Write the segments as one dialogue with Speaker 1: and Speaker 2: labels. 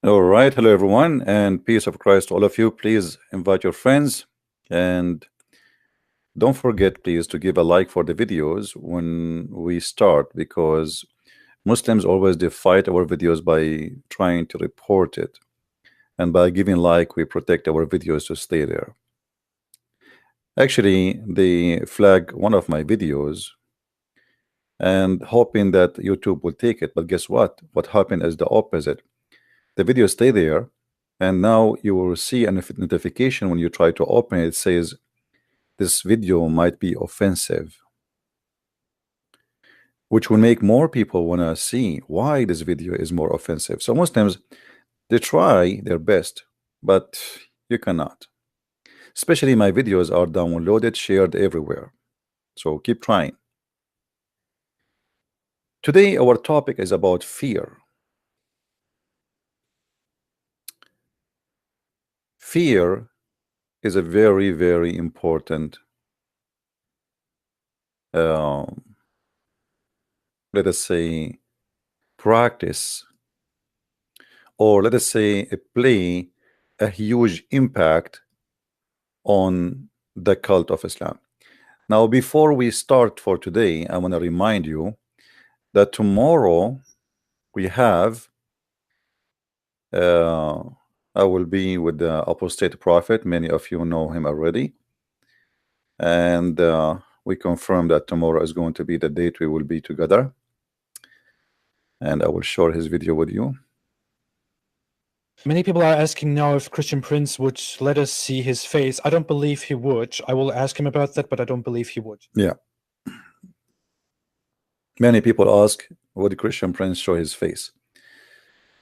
Speaker 1: All right, hello everyone, and peace of Christ to all of you. Please invite your friends, and don't forget, please, to give a like for the videos when we start, because Muslims always they fight our videos by trying to report it, and by giving like, we protect our videos to stay there. Actually, they flag one of my videos and hoping that YouTube will take it, but guess what? What happened is the opposite. The video stay there, and now you will see a notification when you try to open it. It says this video might be offensive, which will make more people want to see why this video is more offensive. So Muslims, they try their best, but you cannot. Especially my videos are downloaded, shared everywhere. So keep trying. Today our topic is about fear. Fear is a very, very important let us say practice, or let us say play a huge impact on the cult of Islam. Now, before we start for today, I want to remind you that tomorrow we have I will be with the apostate prophet. Many of you know him already, and we confirm that tomorrow is going to be the date we will be together, and I will share his video with you.
Speaker 2: Many people are asking now if Christian Prince would let us see his face. I don't believe he would. I will ask him about that, but I don't believe he would.
Speaker 1: Yeah. Many people ask, would Christian Prince show his face?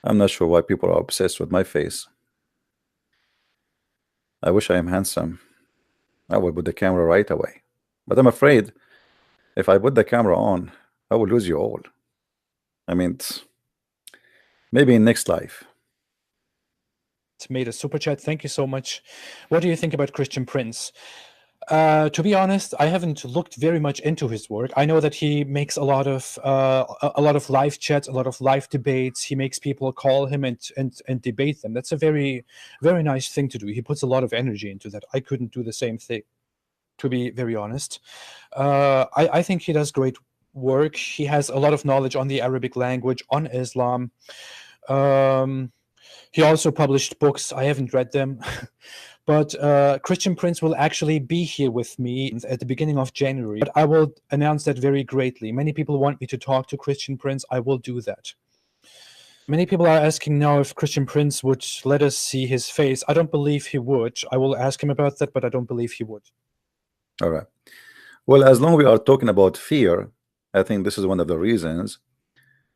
Speaker 1: I'm not sure why people are obsessed with my face. I wish I am handsome. I would put the camera right away. But I'm afraid if I put the camera on, I will lose you all. I mean, maybe in next life.
Speaker 2: It's made a super chat. Thank you so much. What do you think about Christian Prince? To be honest, I haven't looked very much into his work. I know that he makes a lot of live chats, a lot of live debates. He makes people call him and debate them. That's a very, very nice thing to do. He puts a lot of energy into that. I couldn't do the same thing, to be very honest. I think he does great work. He has a lot of knowledge on the Arabic language, on Islam. He also published books. I haven't read them. But Christian Prince will actually be here with me at the beginning of January. But I will announce that very greatly. Many people want me to talk to Christian Prince. I will do that. Many people are asking now if Christian Prince would let us see his face. I don't believe he would. I will ask him about that, but I don't believe he would.
Speaker 1: All right. Well, as long as we are talking about fear, I think this is one of the reasons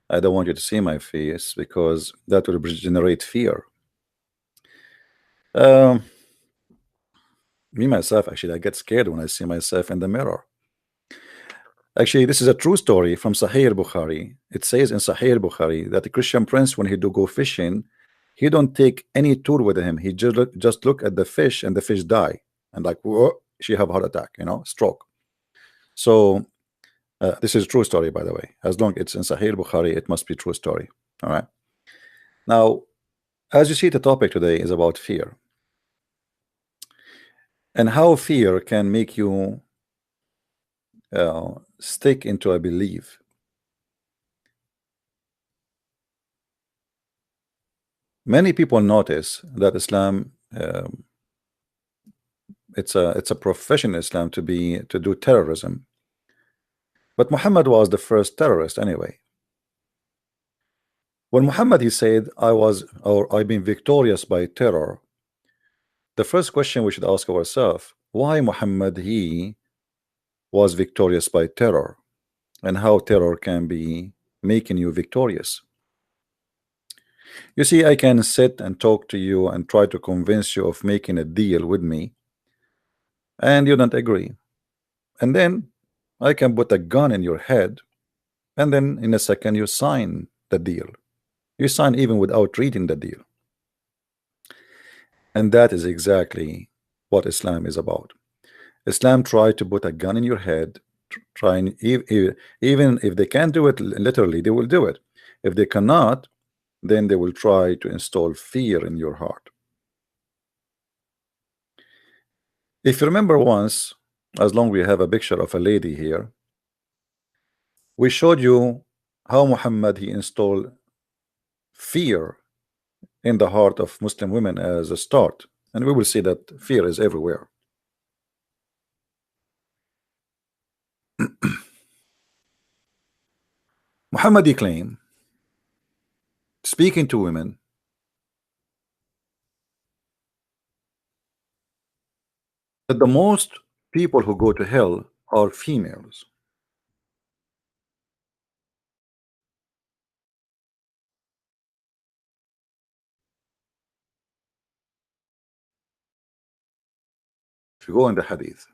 Speaker 1: I don't want you to see my face, because that will generate fear. Me myself, actually, I get scared when I see myself in the mirror. Actually, this is a true story from Sahih Bukhari. It says in Sahih Bukhari that the Christian Prince, when he do go fishing, he don't take any tool with him. He just look at the fish, and the fish die, and like, whoa, she have heart attack, stroke. So this is a true story, by the way. As long as it's in Sahih Bukhari, it must be true story. All right. Now, as you see, the topic today is about fear, and how fear can make you stick into a belief. Many people notice that Islam, it's a profession in Islam to do terrorism. But Muhammad was the first terrorist anyway. When Muhammad, he said, I've been victorious by terror, the first question we should ask ourselves, why Muhammad, he was victorious by terror, and how terror can be making you victorious. You see, I can sit and talk to you and try to convince you of making a deal with me, and you don't agree. And then I can put a gun in your head, and then in a second you sign the deal. You sign even without reading the deal. And that is exactly what Islam is about. Islam tried to put a gun in your head, even if they can't do it literally, they will do it. If they cannot, then they will try to install fear in your heart. If you remember once, as long we have a picture of a lady here, we showed you how Muhammad he installed fear in the heart of Muslim women as a start, and we will see that fear is everywhere. Muhammad he claimed, speaking to women, that the most people who go to hell are females. If you go in the hadith,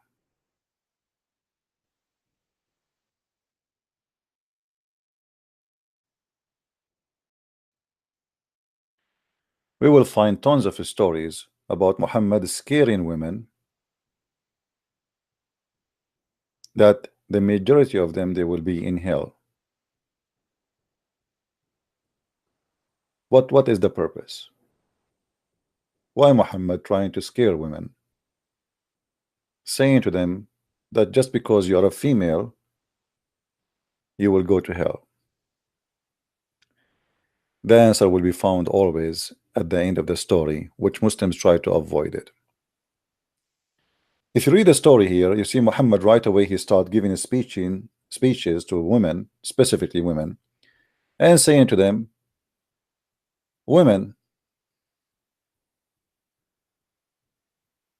Speaker 1: we will find tons of stories about Muhammad scaring women, that the majority of them they will be in hell. What is the purpose? Why Muhammad trying to scare women, saying to them that just because you are a female you will go to hell? The answer will be found always at the end of the story, which Muslims try to avoid it. If you read the story here, you see Muhammad right away he start giving speeches to women, specifically women, and saying to them, women,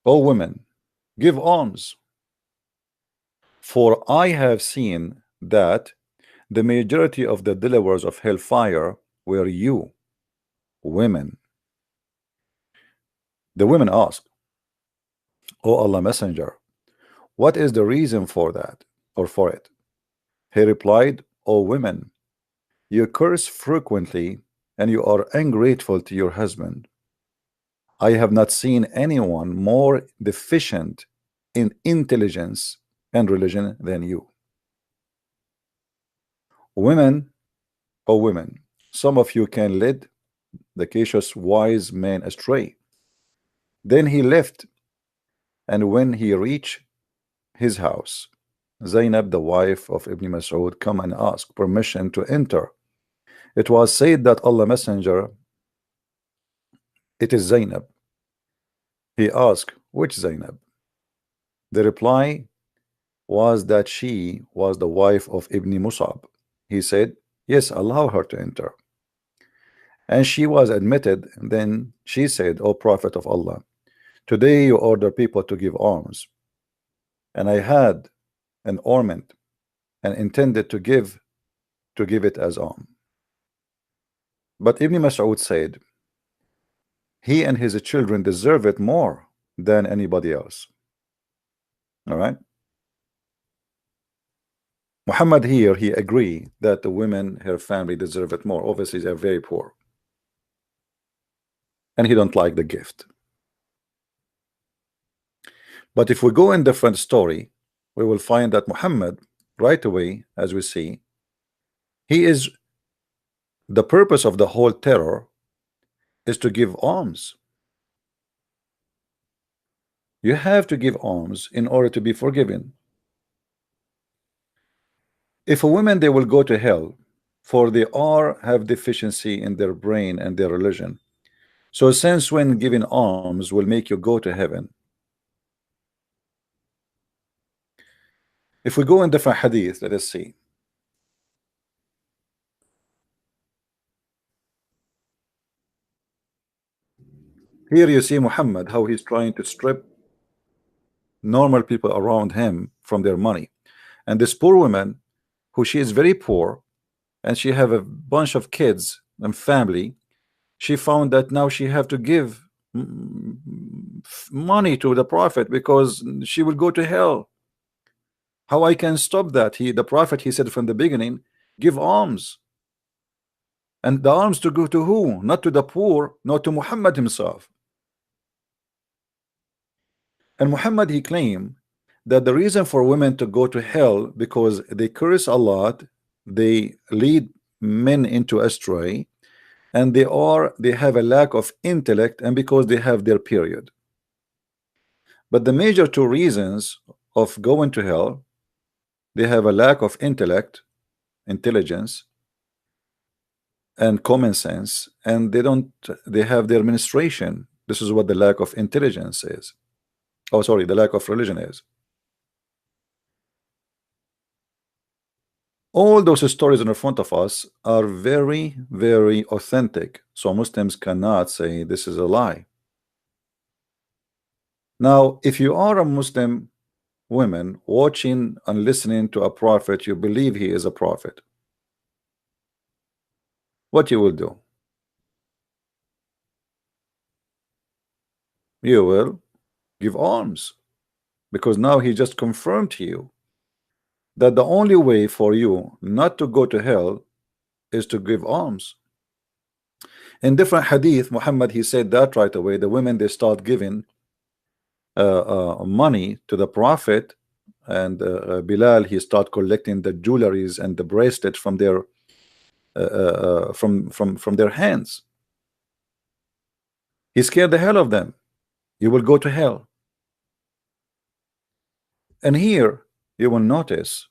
Speaker 1: oh women, give alms, for I have seen that the majority of the dwellers of hellfire were you, women. The women asked, O Allah Messenger, what is the reason for that, or for it? He replied, O women, you curse frequently and you are ungrateful to your husband. I have not seen anyone more deficient in intelligence and religion than you. Women, O women, some of you can lead the cautious wise man astray. Then he left, and when he reached his house, Zainab, the wife of Ibn Mas'ud, come and ask permission to enter. It was said that Allah Messenger, it is Zainab. He asked, which Zainab? The reply was that she was the wife of Ibn Musab. He said, yes, allow her to enter. And she was admitted. Then she said, O Prophet of Allah, today you order people to give alms, and I had an ornament and intended to give it as alms. But Ibn Mas'ud said, he and his children deserve it more than anybody else. All right. Muhammad here, he agreed that the women, her family, deserve it more. Obviously, they're very poor, and he don't like the gift. But if we go in different story, we will find that Muhammad, right away, as we see, he is the purpose of the whole terror is to give alms. You have to give alms in order to be forgiven. If a woman they will go to hell, for they are have deficiency in their brain and their religion. So since when giving alms will make you go to heaven? If we go in different hadith, let us see. Here you see Muhammad, how he's trying to strip normal people around him from their money. And this poor woman, who she is very poor, and she have a bunch of kids and family, she found that now she have to give money to the Prophet because she will go to hell. How I can stop that? The Prophet, he said from the beginning, give alms. And the alms to go to who? Not to the poor, not to Muhammad himself. And Muhammad, he claimed that the reason for women to go to hell because they curse Allah, they lead men into astray, and they have a lack of intellect, and because they have their period. But the major two reasons of going to hell, they have a lack of intelligence and common sense, and they have their menstruation. This is what the lack of intelligence is. Oh, sorry, the lack of religion is. All those stories in front of us are very, very authentic, so Muslims cannot say this is a lie. Now, if you are a Muslim woman watching and listening to a prophet, you believe he is a prophet, what you will do? You will give alms, because now he just confirmed to you that the only way for you not to go to hell is to give alms. In different hadith, Muhammad, he said that right away. The women, they start giving money to the prophet, and Bilal, he start collecting the jewelries and the bracelets from their from their hands. He scared the hell of them. You will go to hell. And here you will notice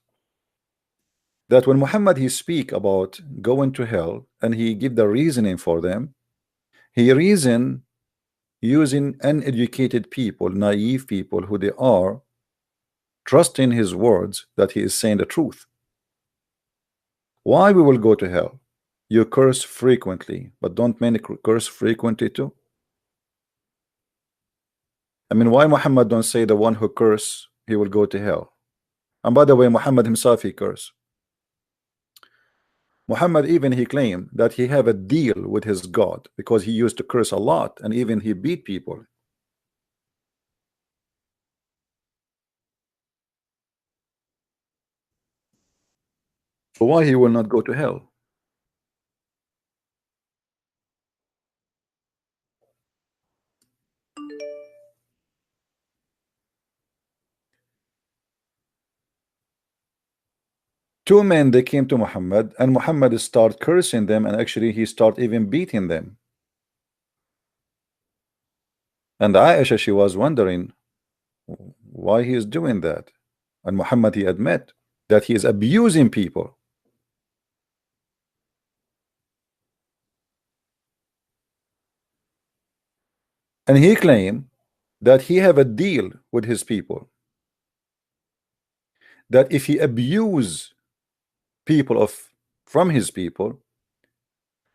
Speaker 1: that when Muhammad he speak about going to hell and he give the reasoning for them, he reason using uneducated people, naive people who they are, trusting his words that he is saying the truth. Why we will go to hell? You curse frequently, but don't many curse frequently too? I mean, why Muhammad don't say the one who curse he will go to hell? And by the way, Muhammad himself, he curse. Muhammad even he claimed that he have a deal with his God, because he used to curse a lot, and even he beat people. So why he will not go to hell? Two men, they came to Muhammad, and Muhammad start cursing them, and actually he start even beating them. And Aisha, she was wondering why he is doing that. And Muhammad, he admit that he is abusing people. And he claimed that he have a deal with his people, that if he abuse people from his people,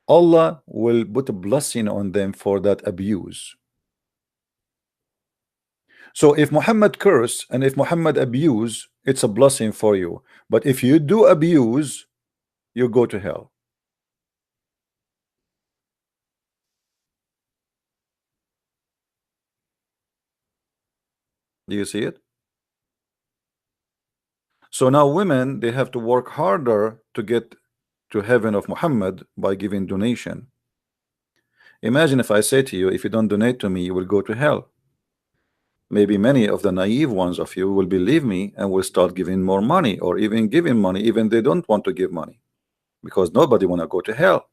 Speaker 1: Allah will put a blessing on them for that abuse. So if Muhammad curse and if Muhammad abuse, it's a blessing for you. But if you do abuse, you go to hell. Do you see it? So now women, they have to work harder to get to heaven of Muhammad by giving donation. Imagine if I say to you, if you don't donate to me, you will go to hell. Maybe many of the naive ones of you will believe me and will start giving more money, or even giving money even they don't want to give money, because nobody want to go to hell.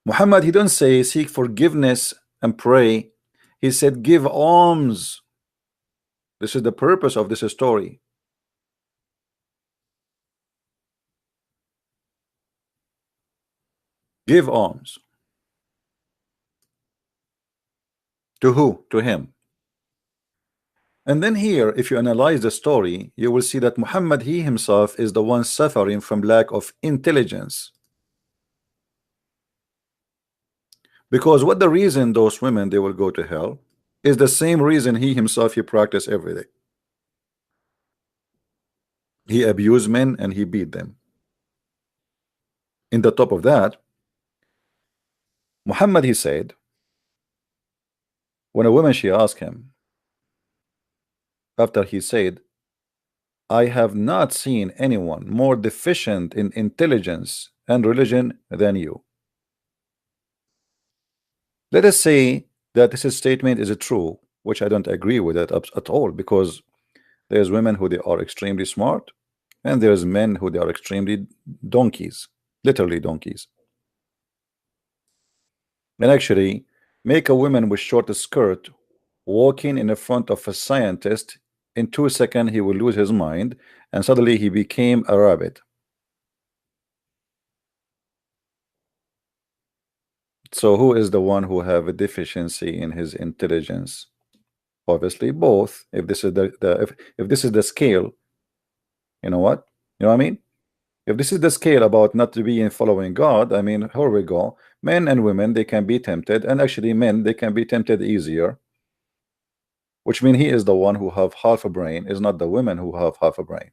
Speaker 1: Muhammad, he don't say seek forgiveness and pray. He said give alms. This is the purpose of this story. Give alms. To who? To him. And then here, if you analyze the story, you will see that Muhammad, he himself is the one suffering from lack of intelligence. Because what the reason those women, they will go to hell, is the same reason he himself, he practice every day. He abused men and he beat them. In the top of that, Muhammad, he said, when a woman, she asked him, after he said, I have not seen anyone more deficient in intelligence and religion than you. Let us say that this statement is true, which I don't agree with it at all, because there's women who they are extremely smart, and there's men who they are extremely donkeys, literally donkeys. And actually, make a woman with short skirt walking in the front of a scientist, in 2 seconds he will lose his mind, and suddenly he became a rabbit. So who is the one who have a deficiency in his intelligence? Obviously both. If this is if this is the scale, you know what? You know what I mean? If this is the scale about not to be in following God, I mean, here we go. Men and women, they can be tempted, and actually men, they can be tempted easier, which means he is the one who have half a brain, is not the women who have half a brain.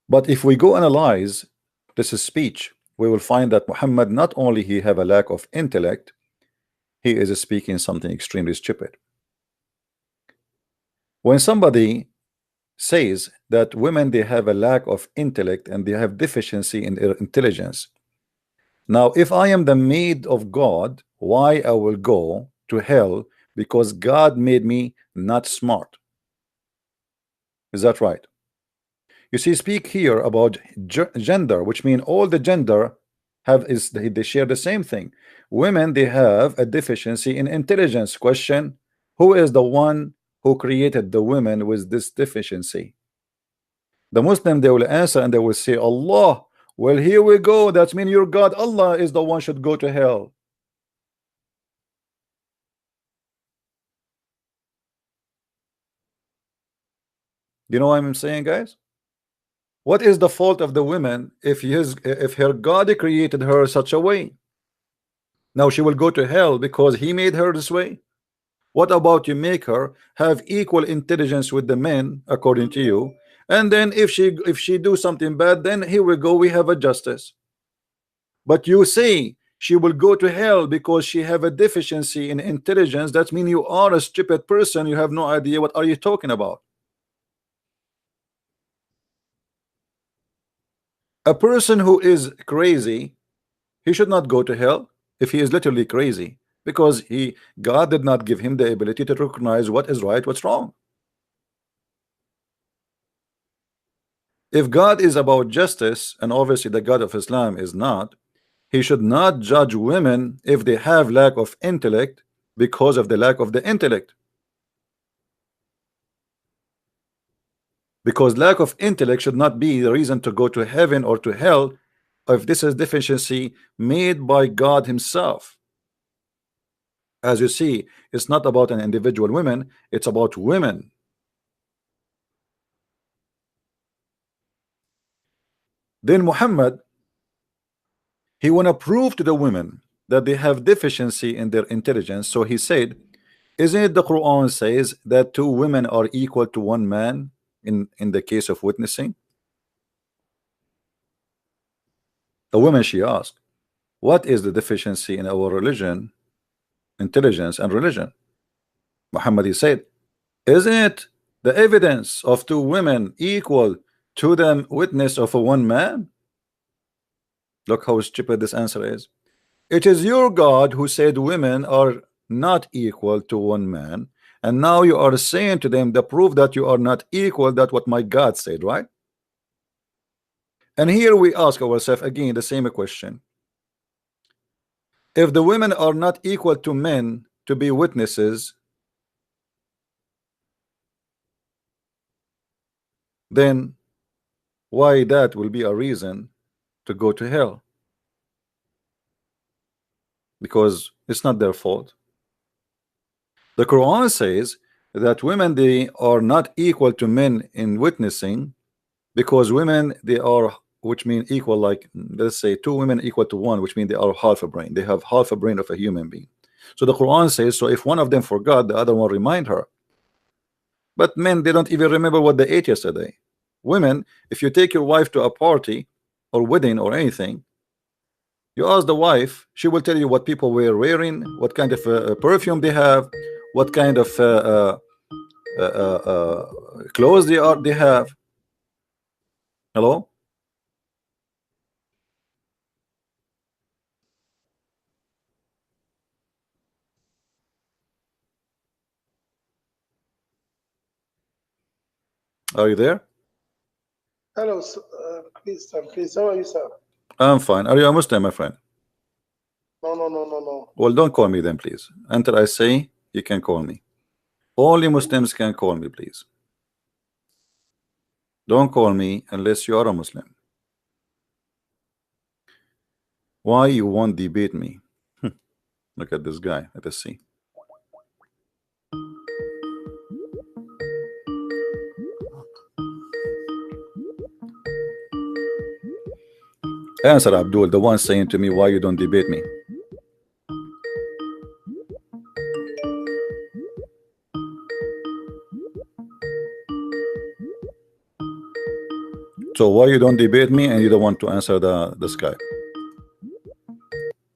Speaker 1: But if we go analyze this is speech, we will find that Muhammad, not only he have a lack of intellect, he is speaking something extremely stupid. When somebody says that women, they have a lack of intellect and they have deficiency in their intelligence, now if I am the maid of God, why I will go to hell because God made me not smart? Is that right? You see, speak here about gender, which means all the gender they share the same thing. Women, they have a deficiency in intelligence. Question: who is the one who created the women with this deficiency? The Muslim, they will answer and they will say, Allah. Well, here we go. That means your God, Allah, is the one should go to hell. You know what I'm saying, guys? What is the fault of the women if her God created her such a way? Now she will go to hell because he made her this way. What about you make her have equal intelligence with the men according to you, and then if she do something bad, then here we go, we have a justice. But you say she will go to hell because she have a deficiency in intelligence. That means you are a stupid person. You have no idea what are you talking about. A person who is crazy, he should not go to hell if he is literally crazy, because God did not give him the ability to recognize what is right, what's wrong. If God is about justice, and obviously the God of Islam is not, he should not judge women if they have lack of intellect because of the lack of the intellect. Because lack of intellect should not be the reason to go to heaven or to hell if this is deficiency made by God himself. As you see, it's not about an individual woman, it's about women. Then Muhammad, he want to prove to the women that they have deficiency in their intelligence. So he said, isn't it the Quran says that 2 women are equal to 1 man in the case of witnessing? The woman, she asked, what is the deficiency in our religion, intelligence and religion? Muhammad, he said, isn't it the evidence of 2 women equal to the witness of a 1 man? Look how stupid this answer is. It is your God who said women are not equal to 1 man, and now you are saying to them the proof that you are not equal, that what my God said, right? And here we ask ourselves again the same question. If the women are not equal to men to be witnesses, then why that will be a reason to go to hell? Because it's not their fault. The Quran says that women, they are not equal to men in witnessing, because women, they are, which mean equal, like let's say 2 women equal to 1, which means they are half a brain. They have half a brain of a human being. So the Quran says, so if one of them forgot, the other one remind her. But men, they don't even remember what they ate yesterday. Women, if you take your wife to a party or wedding or anything, you ask the wife, she will tell you what people were wearing, what kind of perfume they have, what kind of clothes they have. Hello? Are you there?
Speaker 3: Hello, please, sir. Please, how are you, sir?
Speaker 1: I'm fine. Are you a Muslim, my friend?
Speaker 3: No.
Speaker 1: Well, don't call me then, please. Until I say you can call me. Only Muslims can call me, please. Don't call me unless you are a Muslim. Why you won't debate me? Look at this guy. Let us see. Answer, Abdul, the one saying to me, why you don't debate me? So why you don't debate me and you don't want to answer the Skype?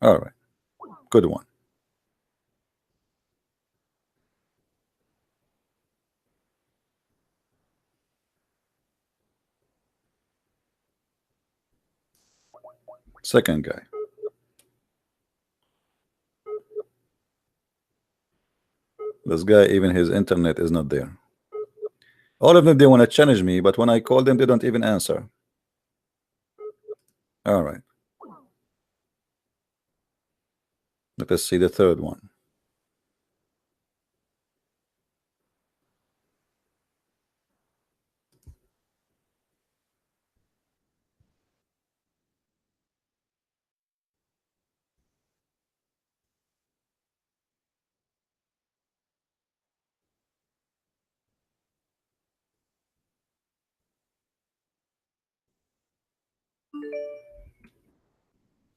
Speaker 1: All right, good one. Second guy. This guy, even his internet is not there. All of them, they want to challenge me, but when I call them, they don't even answer. All right. Let us see the third one.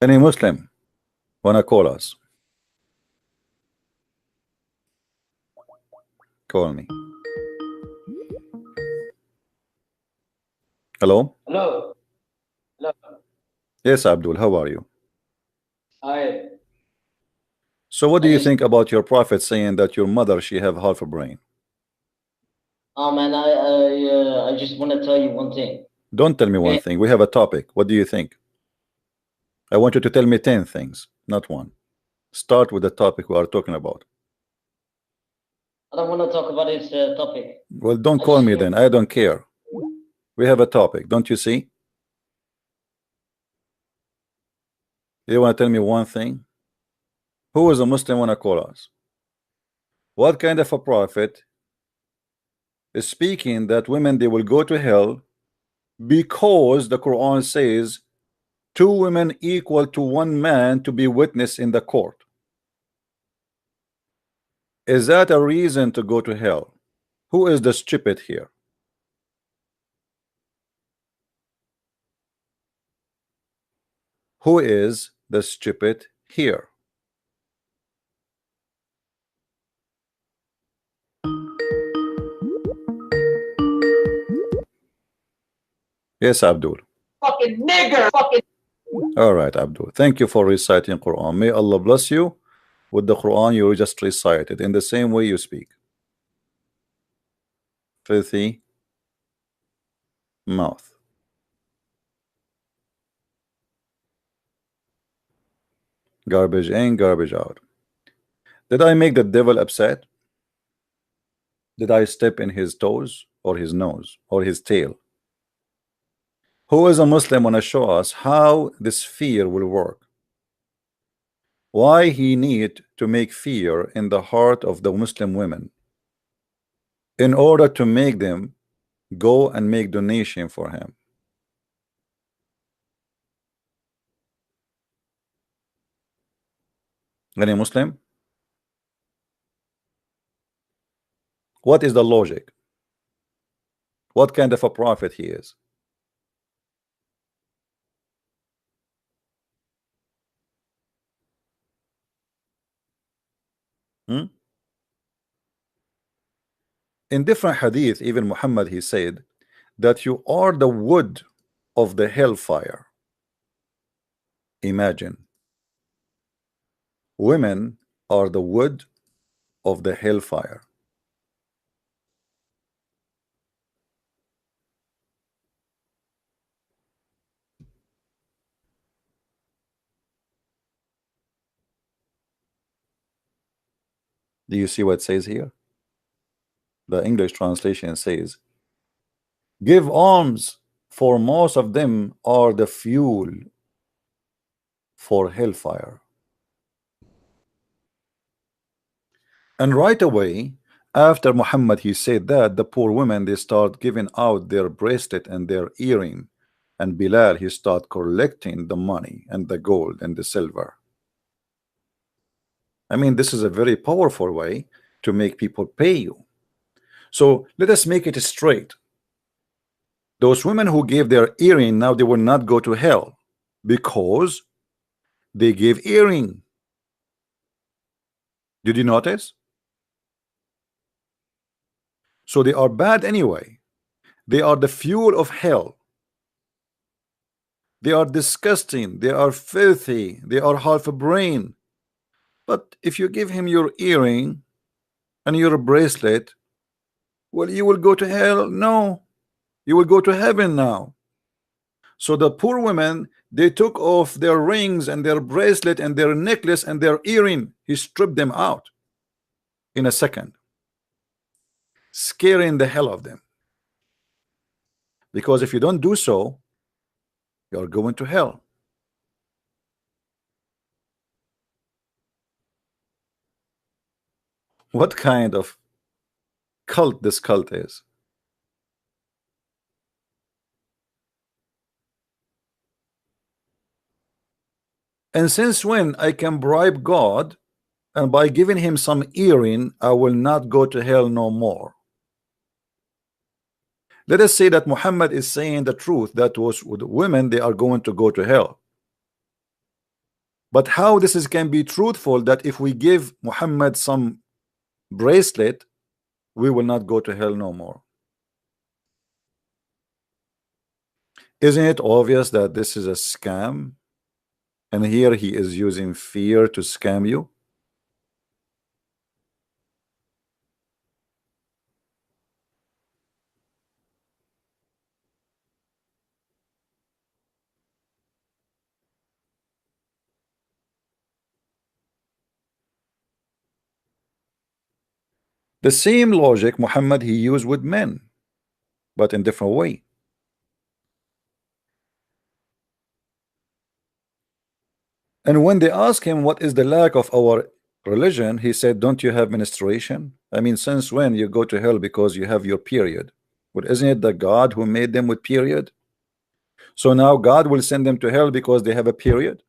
Speaker 1: Any Muslim wanna call us? Call me. Hello?
Speaker 4: Hello.
Speaker 1: Yes, Abdul, how are you?
Speaker 4: Hi.
Speaker 1: So what do you think about your prophet saying that your mother, she have half a brain?
Speaker 4: Oh man, I just want to tell you one thing.
Speaker 1: Don't tell me one thing. We have a topic. What do you think? I want you to tell me 10 things, not one. Start with the topic we are talking about.
Speaker 4: I don't want to talk about this topic.
Speaker 1: Well, don't call me then. I don't care. We have a topic. Don't you see? You want to tell me one thing? Who is a Muslim want to call us? What kind of a prophet is speaking that women, they will go to hell because the Quran says 2 women equal to 1 man to be witness in the court? Is that a reason to go to hell? Who is the stupid here? Who is the stupid here? Yes, Abdul.
Speaker 4: Fucking nigger. Fucking.
Speaker 1: All right, Abdul. Thank you for reciting Quran. May Allah bless you with the Quran you just recited in the same way you speak. Filthy mouth. Garbage in, garbage out. Did I make the devil upset? Did I step in his toes or his nose or his tail? Who is a Muslim want to show us how this fear will work? Why he need to make fear in the heart of the Muslim women in order to make them go and make donation for him? Any Muslim? What is the logic? What kind of a prophet he is? Hmm? In different hadith, even Muhammad, he said that you are the wood of the hellfire. Imagine, women are the wood of the hellfire. Do you see what it says here? The English translation says give alms, for most of them are the fuel for hellfire. And right away after Muhammad he said that, the poor women, they start giving out their bracelet and their earring, and Bilal, he start collecting the money and the gold and the silver. I mean, this is a very powerful way to make people pay you. So let us make it straight. Those women who gave their earring, now they will not go to hell because they gave earring. Did you notice? So they are bad anyway. They are the fuel of hell. They are disgusting. They are filthy. They are half a brain. But if you give him your earring and your bracelet, well, you will go to hell? No, you will go to heaven now. So the poor women, they took off their rings and their bracelet and their necklace and their earring. He stripped them out in a second, scaring the hell of them. Because if you don't do so, you're going to hell. What kind of cult this cult is? And since when I can bribe God, and by giving him some earring I will not go to hell no more? Let us say that Muhammad is saying the truth, that was with women, they are going to go to hell. But how this is can be truthful, that if we give Muhammad some bracelet, we will not go to hell no more? Isn't it obvious that this is a scam? And here he is using fear to scam you. The same logic Muhammad he used with men, but in different way. And when they ask him what is the lack of our religion, he said, don't you have menstruation? I mean, since when you go to hell because you have your period? But isn't it the God who made them with period? So now God will send them to hell because they have a period?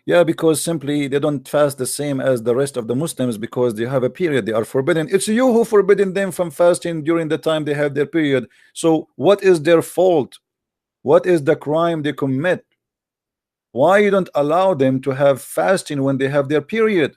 Speaker 1: Yeah, because simply they don't fast the same as the rest of the Muslims because they have a period. They are forbidden. It's you who forbidden them from fasting during the time they have their period. So what is their fault? What is the crime they commit? Why you don't allow them to have fasting when they have their period?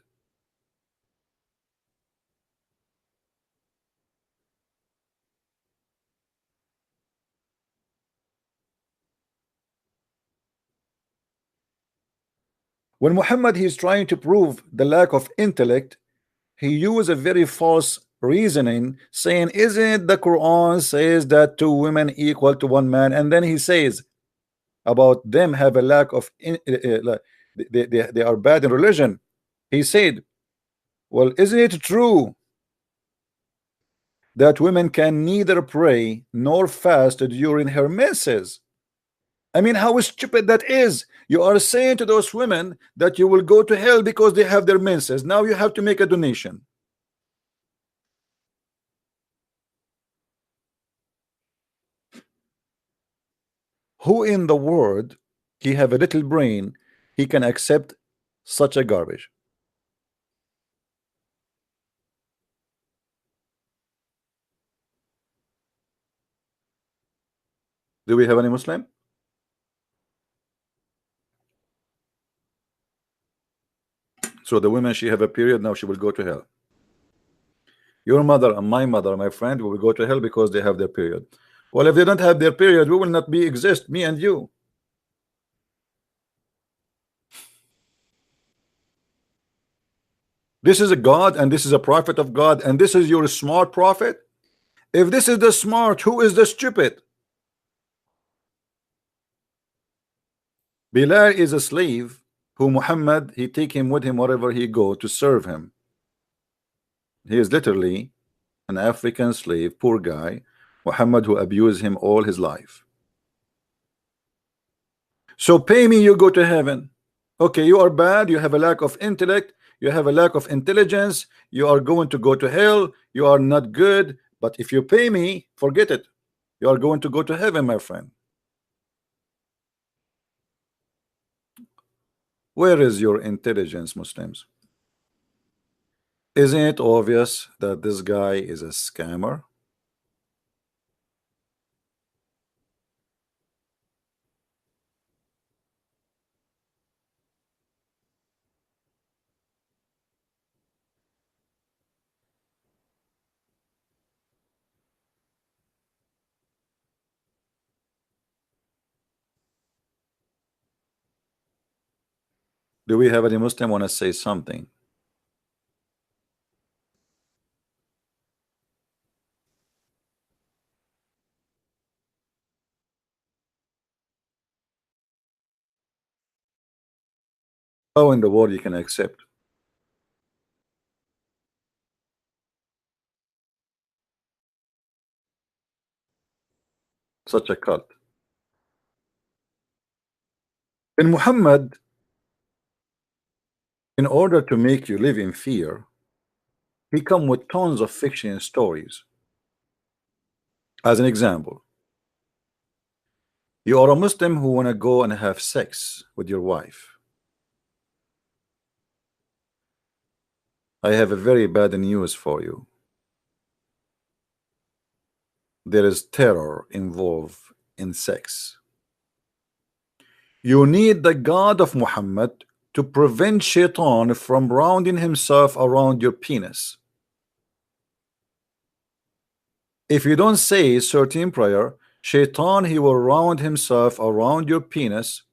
Speaker 1: When Muhammad he is trying to prove the lack of intellect, he used a very false reasoning, saying, isn't the Quran says that 2 women equal to 1 man? And then he says about them have a lack of they are bad in religion. He said, well, isn't it true that women can neither pray nor fast during her menses? I mean, how stupid that is. You are saying to those women that you will go to hell because they have their menses. Now you have to make a donation. Who in the world, he have a little brain, he can accept such a garbage? Do we have any Muslim? So the women, she have a period, now she will go to hell. Your mother and my mother, my friend, will go to hell because they have their period. Well, if they don't have their period, we will not be exist, me and you. This is a God and this is a prophet of God, and this is your smart prophet. If this is the smart, who is the stupid? Bilal is a slave who Muhammad he take him with him wherever he go to serve him. He is literally an African slave, poor guy, Muhammad who abused him all his life. So pay me, you go to heaven. Okay, you are bad, you have a lack of intellect, you have a lack of intelligence, you are going to go to hell, you are not good, but if you pay me, forget it. You are going to go to heaven, my friend. Where is your intelligence, Muslims? Isn't it obvious that this guy is a scammer? Do we have any Muslim want to say something? How in the world you can accept such a cult? In Muhammad, in order to make you live in fear, he come with tons of fiction stories. As an example, you are a Muslim who want to go and have sex with your wife. I have a very bad news for you. There is terror involved in sex. You need the God of Muhammad to prevent Shaitan from rounding himself around your penis. If you don't say certain prayer, Shaitan, he will round himself around your penis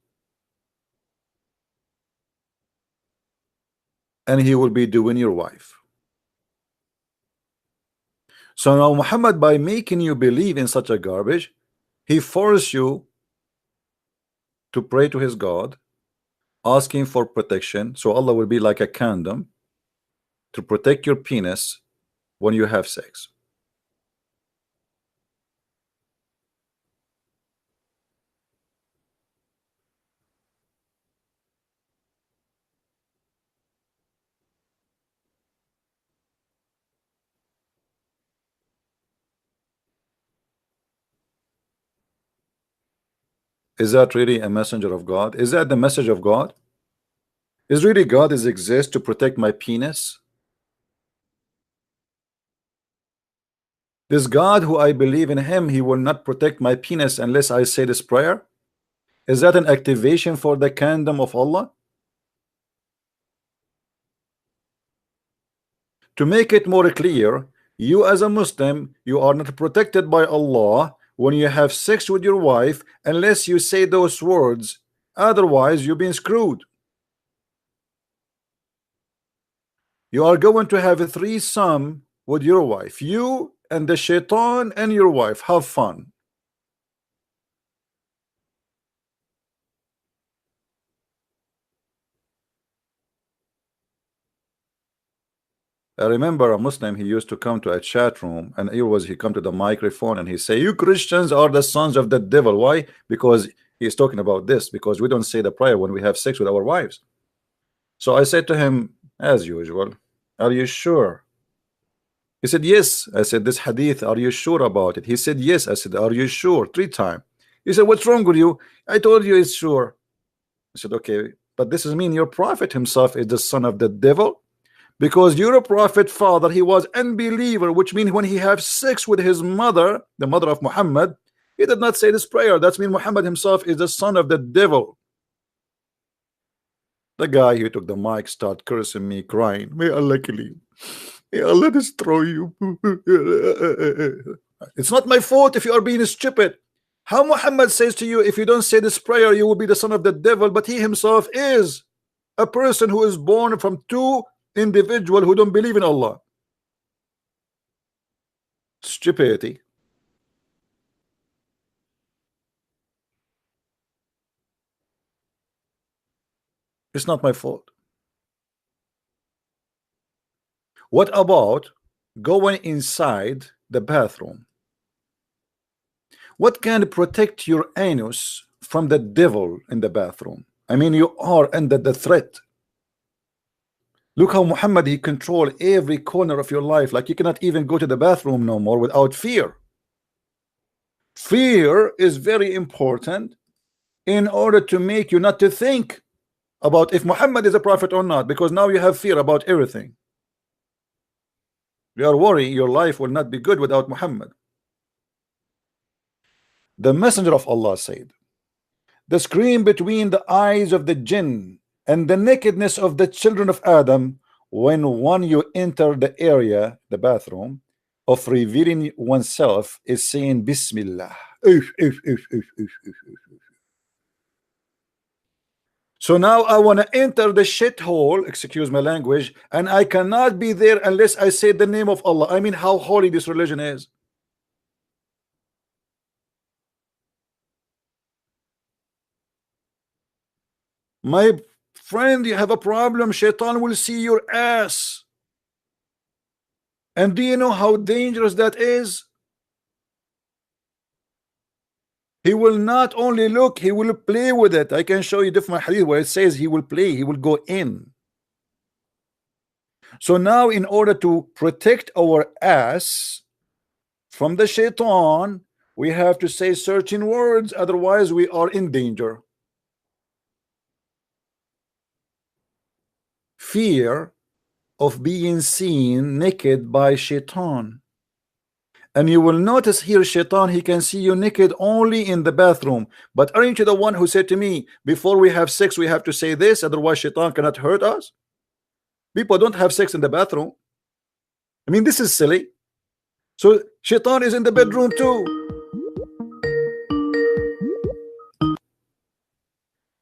Speaker 1: and he will be doing your wife. So now Muhammad, by making you believe in such a garbage, he forced you to pray to his God, asking for protection, so Allah will be like a condom to protect your penis when you have sex. Is that really a messenger of God? Is that the message of God? Is really God is exist to protect my penis? This God who I believe in him, he will not protect my penis unless I say this prayer? Is that an activation for the kingdom of Allah? To make it more clear, you as a Muslim, you are not protected by Allah when you have sex with your wife unless you say those words. Otherwise, you've been screwed. You are going to have a threesome with your wife. You and the shaitan and your wife. Have fun. I remember a Muslim, he used to come to a chat room and he come to the microphone and he say, you Christians are the sons of the devil. Why? Because he's talking about this, because we don't say the prayer when we have sex with our wives. So I said to him, as usual, are you sure? He said, yes. I said, this hadith, are you sure about it? He said, yes. I said, are you sure? 3 times. He said, what's wrong with you? I told you it's sure. I said, okay, but this is mean your prophet himself is the son of the devil, because your prophet father, he was unbeliever, which means when he have sex with his mother, the mother of Muhammad, he did not say this prayer. That's mean Muhammad himself is the son of the devil. The guy who took the mic start cursing me, crying, may Allah kill you, may Allah destroy you. It's not my fault if you are being stupid. How Muhammad says to you, if you don't say this prayer, you will be the son of the devil, but he himself is a person who is born from 2 individuals who don't believe in Allah. Stupidity. It's not my fault. What about going inside the bathroom What can protect your anus from the devil in the bathroom? I mean, you are under the threat. Look how Muhammad, he controlled every corner of your life. Like you cannot even go to the bathroom no more without fear. Fear is very important in order to make you not to think about if Muhammad is a prophet or not, because now you have fear about everything. You are worried your life will not be good without Muhammad. The messenger of Allah said, the screen between the eyes of the jinn and the nakedness of the children of Adam, when you enter the area, the bathroom, of revealing oneself is saying Bismillah. So now I want to enter the shithole, excuse my language, and I cannot be there unless I say the name of Allah. I mean, how holy this religion is. My friend, you have a problem. Shaitan will see your ass. And do you know how dangerous that is? He will not only look, he will play with it. I can show you different hadith where it says he will play, he will go in. So now in order to protect our ass from the shaitan, we have to say certain words, otherwise we are in danger. Fear of being seen naked by shaitan. And you will notice here, shaitan, he can see you naked only in the bathroom. But aren't you the one who said to me, before we have sex, we have to say this, otherwise shaitan cannot hurt us? People don't have sex in the bathroom. I mean, this is silly. So shaitan is in the bedroom too.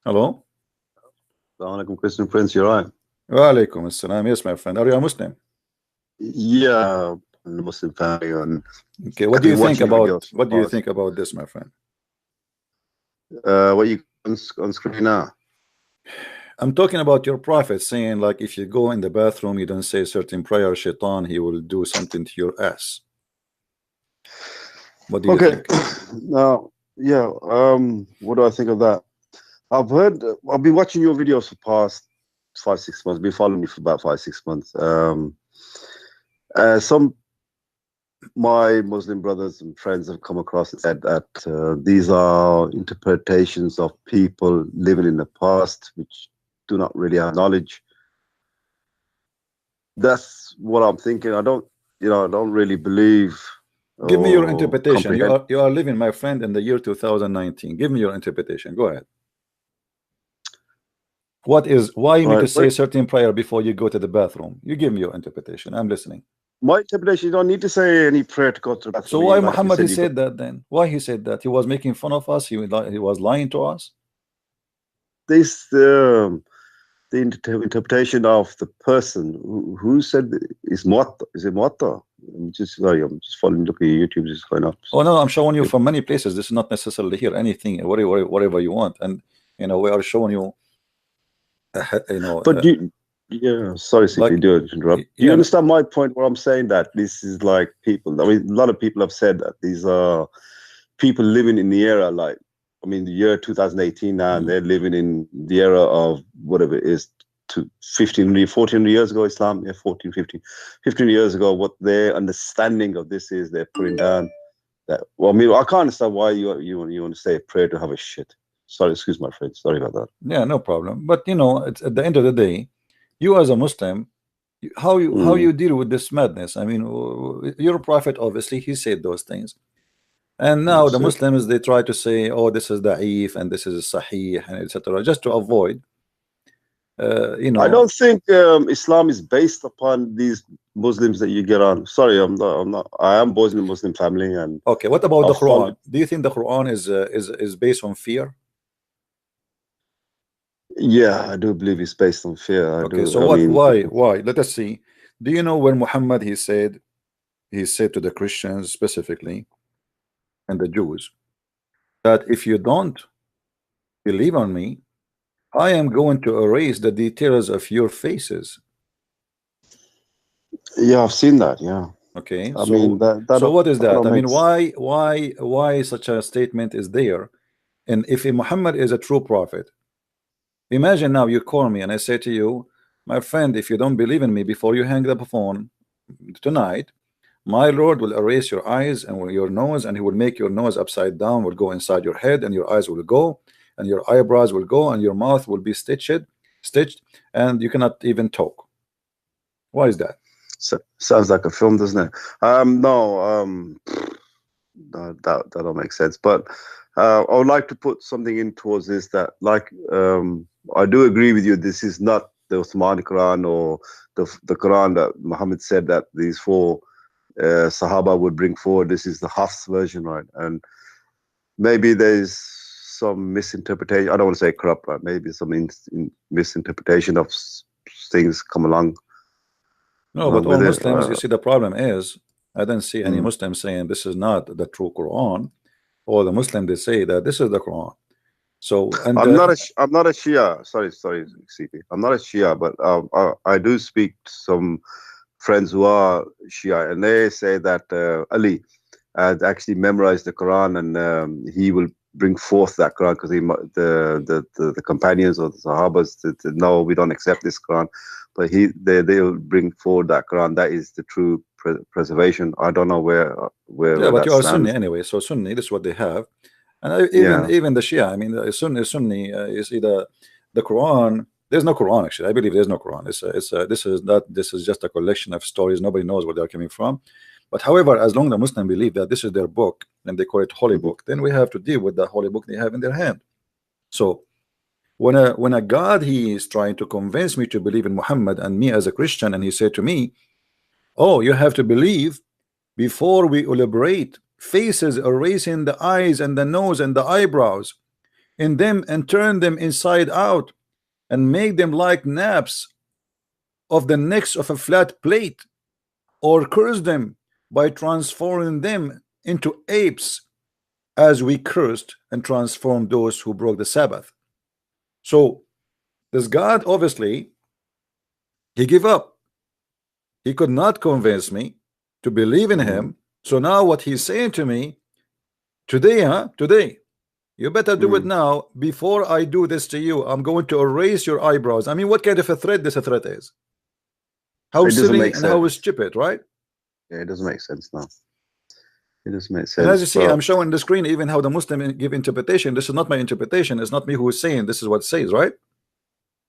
Speaker 1: Hello?
Speaker 5: Assalamu alaikum, Christian Prince, you're right.
Speaker 1: Wa alaikum assalam. Yes, my friend. Are you a Muslim?
Speaker 5: Yeah, in the Muslim family. And
Speaker 1: okay, what do you think about this, my friend?
Speaker 5: What you on screen now?
Speaker 1: I'm talking about your prophet saying, like, if you go in the bathroom, you don't say certain prayer, shaitan, he will do something to your ass. What do you think?
Speaker 5: Now, yeah, what do I think of that? I've been watching your videos for the past 5-6 months. Been following you for about 5-6 months. My Muslim brothers and friends have come across and said that these are interpretations of people living in the past which do not really have knowledge. That's what I'm thinking. I don't really believe.
Speaker 1: Give me your interpretation. You are living, my friend, in the year 2019. Give me your interpretation. Go ahead. Why you need to say certain prayer before you go to the bathroom? You give me your interpretation. I'm listening. My interpretation,
Speaker 5: you don't need to say any prayer to go to the bathroom.
Speaker 1: So why Muhammad he said that then? Why he said that? He was making fun of us? He was lying to us?
Speaker 5: This the interpretation of the person who said is Muatta. Is it Muatta? I'm just following, looking at YouTube, just going up.
Speaker 1: Oh no, I'm showing you from many places. This is not necessarily here. Anything, whatever you want, and we are showing you.
Speaker 5: But yeah, sorry, if you do interrupt. Do you understand my point where I'm saying that this is like people? I mean, a lot of people have said that these are people living in the era, like, I mean, the year 2018 now, and they're living in the era of whatever it is, 14 years ago, Islam, 15 years ago, what their understanding of this is, they're putting down that. Well, I mean, I can't understand why you want to say a prayer to have a shit. Sorry, excuse my friend. Sorry about that.
Speaker 1: Yeah, no problem. But it's at the end of the day, you as a Muslim, how you deal with this madness? I mean, your prophet, obviously, he said those things, and now the Muslims, they try to say, oh, this is da'if and this is sahih and etc., just to avoid. I
Speaker 5: don't think Islam is based upon these Muslims that you get on. Sorry, I'm not. I am born in a Muslim family, and
Speaker 1: okay. What about the Quran? Do you think the Quran is based on fear?
Speaker 5: Yeah, I do believe it's based on fear.
Speaker 1: So why? Let us see. Do you know when Muhammad he said to the Christians specifically and the Jews that if you don't believe on me, I am going to erase the details of your faces.
Speaker 5: Yeah, I've seen that. Yeah.
Speaker 1: Okay,
Speaker 5: I
Speaker 1: so
Speaker 5: mean,
Speaker 1: so what is that? I mean,
Speaker 5: makes-
Speaker 1: why such a statement is there? And if Muhammad is a true prophet, imagine now you call me and I say to you, my friend, if you don't believe in me, before you hang the phone tonight, my Lord will erase your eyes and your nose, and he will make your nose upside down, will go inside your head, and your eyes will go, and your eyebrows will go, and your mouth will be stitched, and you cannot even talk. Why is that?
Speaker 5: Sounds like a film, doesn't it? No, that don't make sense. But I would like to put something in towards this, that like I do agree with you. This is not the Uthmani Quran or the Quran that Muhammad said that these four Sahaba would bring forward. This is the Hafs version, right? And maybe there's some misinterpretation. I don't want to say corrupt, but maybe some misinterpretation of things come along.
Speaker 1: No, but all Muslims, you see, the problem is, I don't see any Muslim saying this is not the true Quran. All the Muslims, they say that this is the Quran. So, and
Speaker 5: I'm not a Shia. Sorry, CP. I'm not a Shia, but I do speak to some friends who are Shia, and they say that Ali had actually memorized the Quran, and he will bring forth that Quran, because the companions or the Sahabas no, we don't accept this Quran, but they will bring forward that Quran. That is the true preservation. I don't know where
Speaker 1: yeah, but you are
Speaker 5: stands.
Speaker 1: Sunni anyway, so Sunni, this is what they have. And even the Shia, I mean, Sunni is either the Quran. There's no Quran, actually. I believe there's no Quran. This is just a collection of stories. Nobody knows where they're coming from. But however, as long as the Muslims believe that this is their book and they call it holy book, then we have to deal with the holy book they have in their hand. So when a God, he is trying to convince me to believe in Muhammad and me as a Christian, and he said to me, oh, you have to believe before we elaborate faces, erasing the eyes and the nose and the eyebrows in them, and turn them inside out and make them like naps of the necks of a flat plate, or curse them by transforming them into apes, as we cursed and transformed those who broke the Sabbath. So this God, obviously, he gave up. He could not convince me to believe in him. So now what he's saying to me today, today, you better do it now before I do this to you. I'm going to erase your eyebrows. I mean, what kind of a threat this threat is? How silly and how stupid, right?
Speaker 5: Yeah, it doesn't make sense now. It doesn't make sense.
Speaker 1: And as you see, I'm showing the screen even how the Muslim give interpretation. This is not my interpretation. It's not me who is saying. This is what it says, right?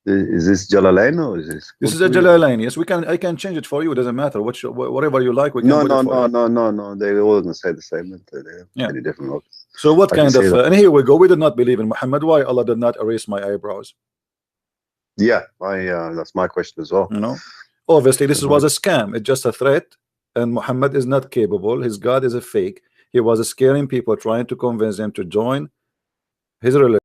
Speaker 5: Is this Jalalain or is this?
Speaker 1: This is a Jalalain. Yes, we can. I can change it for you. It doesn't matter. Whatever you like, we can.
Speaker 5: No. They all gonna say the same. They're any different.
Speaker 1: So what kind of? And here we go. We did not believe in Muhammad. Why Allah did not erase my eyebrows?
Speaker 5: Yeah, that's my question as well.
Speaker 1: You know, obviously this was a scam. It's just a threat, and Muhammad is not capable. His God is a fake. He was scaring people, trying to convince them to join his religion.